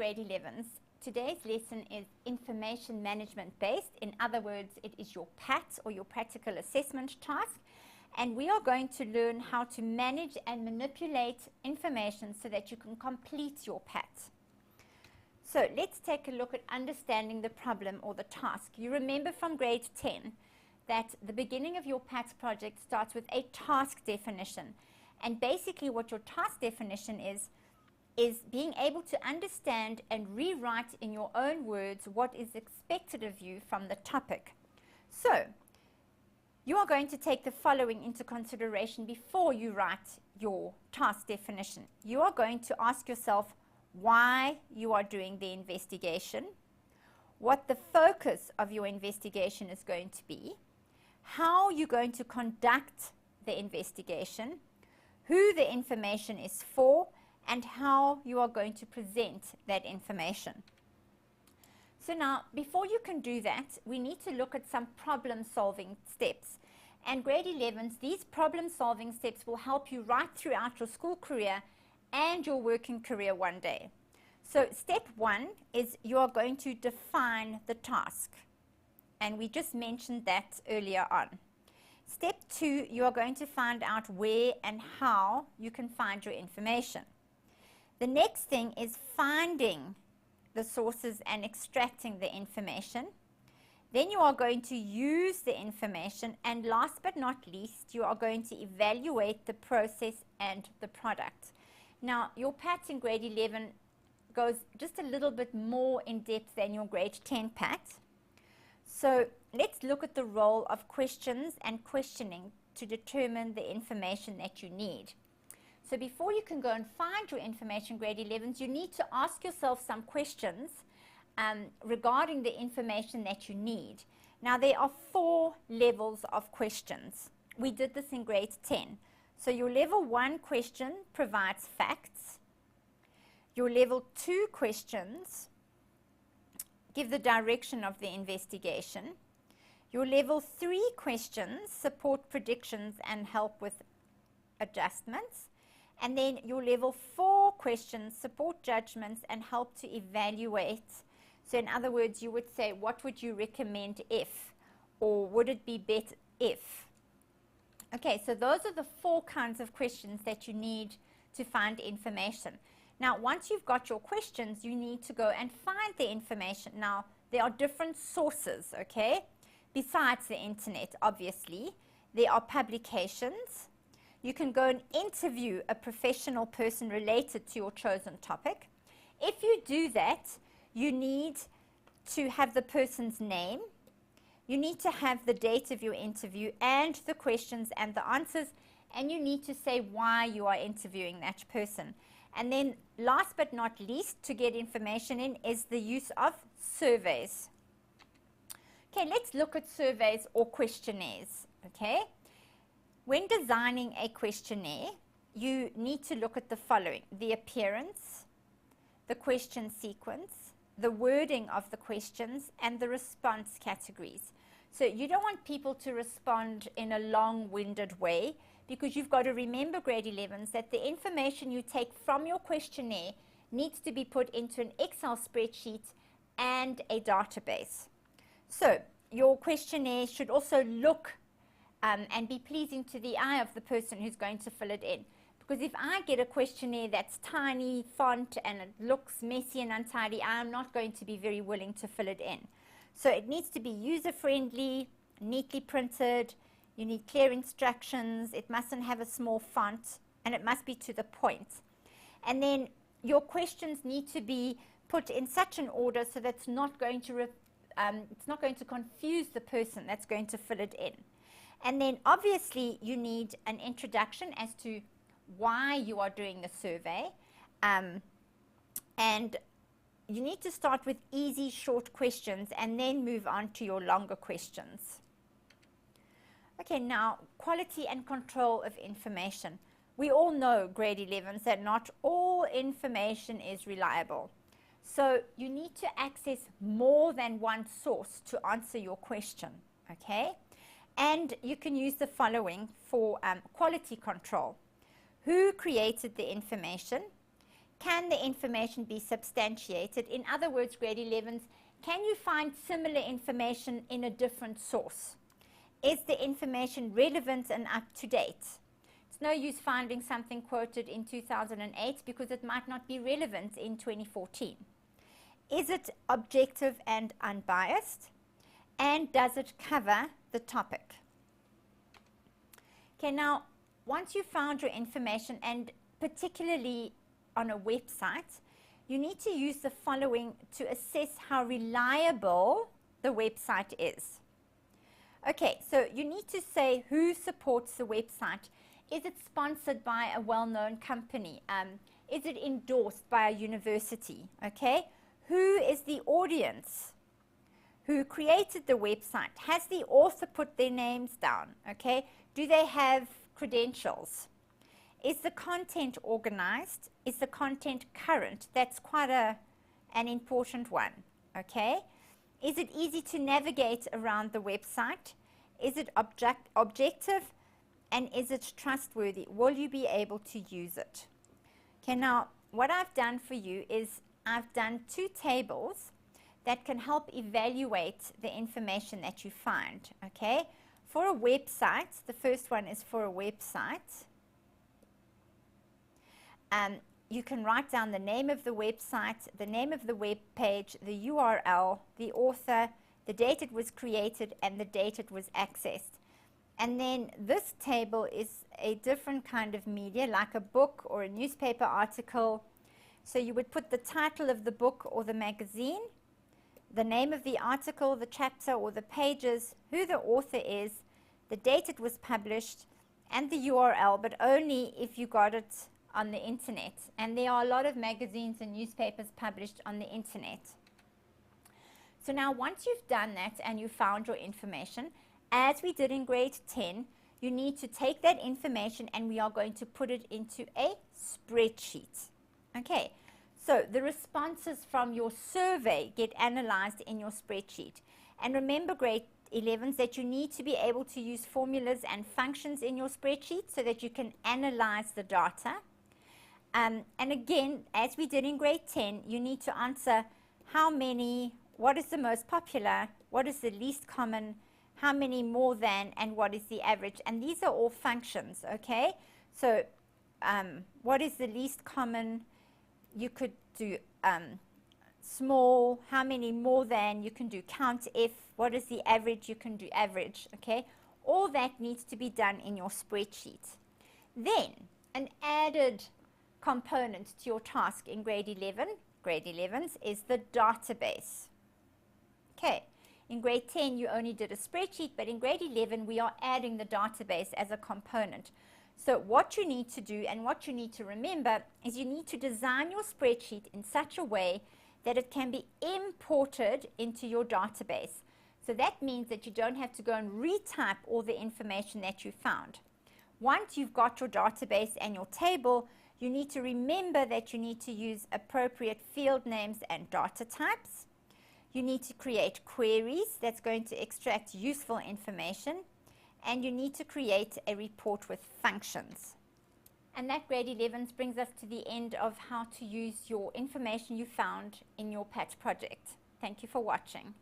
grade 11s. Today's lesson is information management based. In other words, it is your PAT or your practical assessment task. And we are going to learn how to manage and manipulate information so that you can complete your PAT. So let's take a look at understanding the problem or the task. You remember from grade 10 that the beginning of your PAT project starts with a task definition. And basically what your task definition is being able to understand and rewrite in your own words what is expected of you from the topic. So you are going to take the following into consideration before you write your task definition. You are going to ask yourself why you are doing the investigation, what the focus of your investigation is going to be, how you're going to conduct the investigation, who the information is for, and how you are going to present that information. So now, before you can do that, we need to look at some problem-solving steps. And grade 11s, these problem-solving steps will help you right throughout your school career and your working career one day. So step 1 is you are going to define the task. And we just mentioned that earlier on. Step 2, you are going to find out where and how you can find your information. The next thing is finding the sources and extracting the information. Then you are going to use the information, and last but not least, you are going to evaluate the process and the product. Now, your PAT in grade 11 goes just a little bit more in depth than your grade 10 PAT. So let's look at the role of questions and questioning to determine the information that you need. So before you can go and find your information, grade 11s, you need to ask yourself some questions regarding the information that you need. Now, there are 4 levels of questions. We did this in grade 10. So your level 1 question provides facts. Your level 2 questions give the direction of the investigation. Your level 3 questions support predictions and help with adjustments. And then your level 4 questions support judgments and help to evaluate. So in other words, you would say, what would you recommend if? Or would it be better if? Okay, so those are the 4 kinds of questions that you need to find information. Now, once you've got your questions, you need to go and find the information. Now, there are different sources, okay? Besides the internet, obviously. There are publications. You can go and interview a professional person related to your chosen topic. If you do that, you need to have the person's name. You need to have the date of your interview and the questions and the answers. And you need to say why you are interviewing that person. And then last but not least, to get information in is the use of surveys. Okay, let's look at surveys or questionnaires, okay? When designing a questionnaire, you need to look at the following: the appearance, the question sequence, the wording of the questions, and the response categories. So you don't want people to respond in a long-winded way, because you've got to remember, grade 11s, that the information you take from your questionnaire needs to be put into an Excel spreadsheet and a database. So your questionnaire should also look and be pleasing to the eye of the person who's going to fill it in. Because if I get a questionnaire that's tiny font and it looks messy and untidy, I'm not going to be very willing to fill it in. So it needs to be user-friendly, neatly printed. You need clear instructions. It mustn't have a small font, and it must be to the point. And then your questions need to be put in such an order so that it's not going to confuse the person that's going to fill it in. And then obviously you need an introduction as to why you are doing the survey. And you need to start with easy, short questions and then move on to your longer questions. Okay, now quality and control of information. We all know, grade 11s, that not all information is reliable. So you need to access more than one source to answer your question, okay? And you can use the following for quality control. Who created the information? can the information be substantiated? In other words, grade 11s, can you find similar information in a different source? Is the information relevant and up to date? It's no use finding something quoted in 2008 because it might not be relevant in 2014. Is it objective and unbiased? And does it cover the topic? Okay, now, once you've found your information, and particularly on a website, you need to use the following to assess how reliable the website is. Okay, so you need to say who supports the website. Is it sponsored by a well-known company? Is it endorsed by a university? Okay, who is the audience? Who created the website? Has the author put their names down? Okay, do they have credentials? Is the content organized? Is the content current? That's quite an important one, okay? Is it easy to navigate around the website? Is it objective? And is it trustworthy? Will you be able to use it? Okay, now what I've done for you is I've done 2 tables that can help evaluate the information that you find, okay? For a website, the first one is for a website. You can write down the name of the website, the name of the web page, the URL, the author, the date it was created, and the date it was accessed. And then this table is a different kind of media, like a book or a newspaper article. So you would put the title of the book or the magazine, the name of the article, the chapter or the pages, who the author is, the date it was published, and the URL, but only if you got it on the internet. And there are a lot of magazines and newspapers published on the internet. So now once you've done that and you found your information, as we did in grade 10, you need to take that information and we are going to put it into a spreadsheet. Okay, so the responses from your survey get analyzed in your spreadsheet. And remember, grade 11s, that you need to be able to use formulas and functions in your spreadsheet so that you can analyze the data. And again, as we did in grade 10, you need to answer how many, what is the most popular, what is the least common, how many more than, and what is the average. And these are all functions, okay? So what is the least common? You could do small, how many more than, you can do count F, what is the average, you can do average, okay? All that needs to be done in your spreadsheet. Then, an added component to your task in grade 11s, is the database. Okay, in grade 10 you only did a spreadsheet, but in grade 11 we are adding the database as a component. So what you need to do and what you need to remember is you need to design your spreadsheet in such a way that it can be imported into your database. So that means that you don't have to go and retype all the information that you found. Once you've got your database and your table, you need to remember that you need to use appropriate field names and data types. You need to create queries that's going to extract useful information. And you need to create a report with functions. And that grade 11s brings us to the end of how to use your information you found in your PAT project. Thank you for watching.